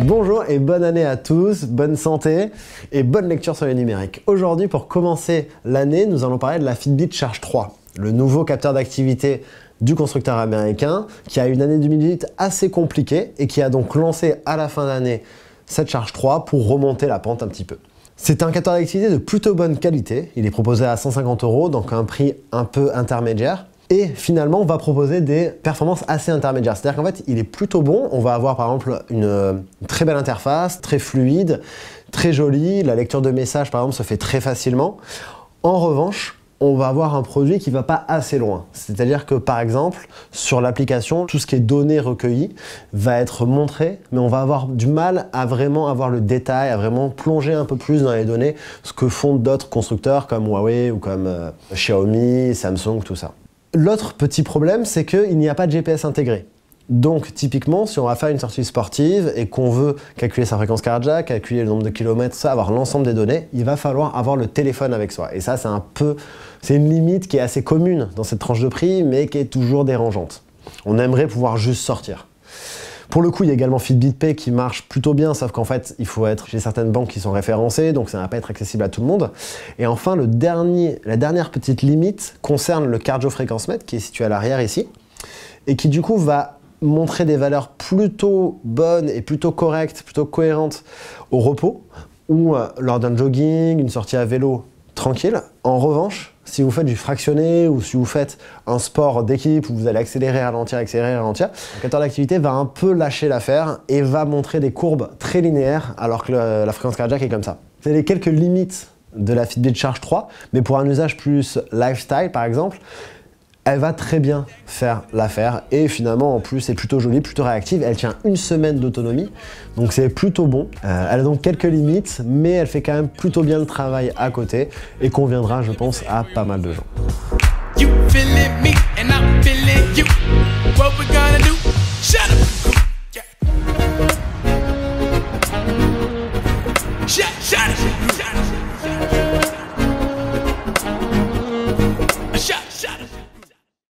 Bonjour et bonne année à tous, bonne santé et bonne lecture sur les numériques. Aujourd'hui, pour commencer l'année, nous allons parler de la Fitbit Charge 3, le nouveau capteur d'activité du constructeur américain qui a une année 2018 assez compliquée et qui a donc lancé à la fin d'année cette Charge 3 pour remonter la pente un petit peu. C'est un capteur d'activité de plutôt bonne qualité, il est proposé à 150 €, donc un prix un peu intermédiaire. Et finalement, on va proposer des performances assez intermédiaires. C'est-à-dire qu'en fait, il est plutôt bon. On va avoir par exemple une très belle interface, très fluide, très jolie. La lecture de messages, par exemple, se fait très facilement. En revanche, on va avoir un produit qui ne va pas assez loin. C'est-à-dire que par exemple, sur l'application, tout ce qui est données recueillies va être montré, mais on va avoir du mal à vraiment avoir le détail, à vraiment plonger un peu plus dans les données, ce que font d'autres constructeurs comme Huawei ou comme Xiaomi, Samsung, tout ça. L'autre petit problème, c'est qu'il n'y a pas de GPS intégré. Donc typiquement, si on va faire une sortie sportive et qu'on veut calculer sa fréquence cardiaque, calculer le nombre de kilomètres, ça, avoir l'ensemble des données, il va falloir avoir le téléphone avec soi. Et ça, c'est une limite qui est assez commune dans cette tranche de prix, mais qui est toujours dérangeante. On aimerait pouvoir juste sortir. Pour le coup, il y a également Fitbit Pay qui marche plutôt bien, sauf qu'en fait, il faut être chez certaines banques qui sont référencées, donc ça ne va pas être accessible à tout le monde. Et enfin, la dernière petite limite concerne le cardio-fréquence-mètre qui est situé à l'arrière ici, et qui du coup va montrer des valeurs plutôt bonnes et plutôt correctes, plutôt cohérentes au repos, ou lors d'un jogging, une sortie à vélo tranquille. En revanche, si vous faites du fractionné ou si vous faites un sport d'équipe où vous allez accélérer, ralentir, le capteur d'activité va un peu lâcher l'affaire et va montrer des courbes très linéaires alors que la fréquence cardiaque est comme ça. C'est les quelques limites de la Fitbit Charge 3, mais pour un usage plus lifestyle par exemple, elle va très bien faire l'affaire et finalement en plus c'est plutôt jolie, plutôt réactive, elle tient une semaine d'autonomie donc c'est plutôt bon. Elle a donc quelques limites mais elle fait quand même plutôt bien le travail à côté et conviendra je pense à pas mal de gens.